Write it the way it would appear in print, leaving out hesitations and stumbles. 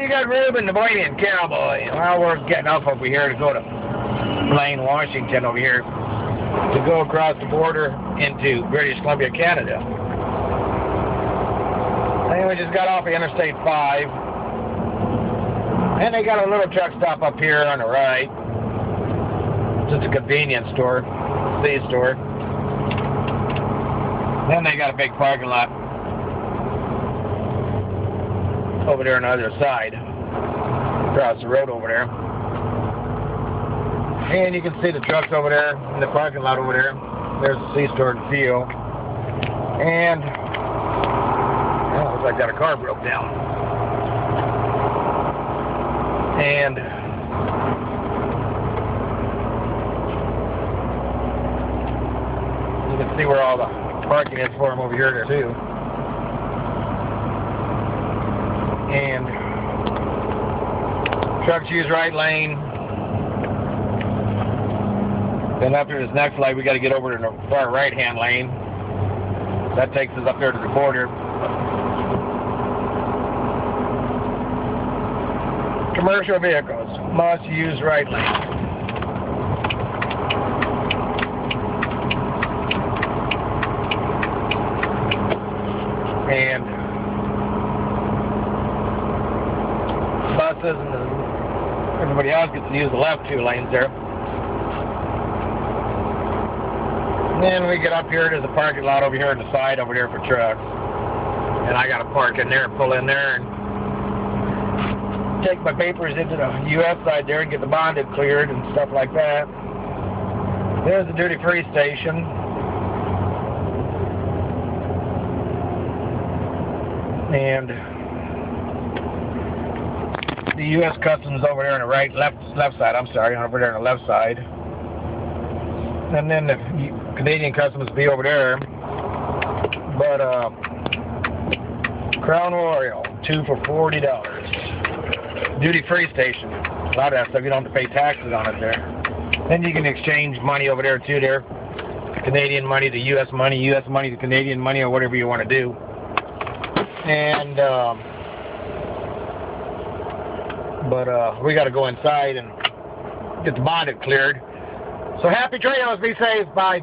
you got Ruben the Bohemian Cowboy. Well, we're getting off over here to go to Blaine, Washington over here to go across the border into British Columbia, Canada. And we just got off of Interstate 5. And they got a little truck stop up here on the right. Just a convenience store, C-store. Then they got a big parking lot over there on the other side, across the road over there. And you can see the trucks over there in the parking lot over there. There's the C-store to feel. And oh, looks like that a car broke down. And you can see where all the parking is for them over here there too. And trucks use right lane. Then after this next light, we got to get over to the far right-hand lane. That takes us up there to the border. Commercial vehicles must use right lane. And buses and everybody else gets to use the left 2 lanes there. And then we get up here to the parking lot over here on the side over there for trucks. And I got to park in there and pull in there and take my papers into the U.S. side there and get the bonded cleared and stuff like that. There's the duty-free station. And the U.S. Customs over there on the left side. I'm sorry, over there on the left side. And then the Canadian Customs will be over there. But Crown Royal, 2 for $40. Duty-free station. A lot of that stuff you don't have to pay taxes on it there. Then you can exchange money over there too. There, Canadian money to U.S. money, U.S. money to Canadian money, or whatever you want to do. And we got to go inside and get the bonded cleared. So happy trails, be safe, bye.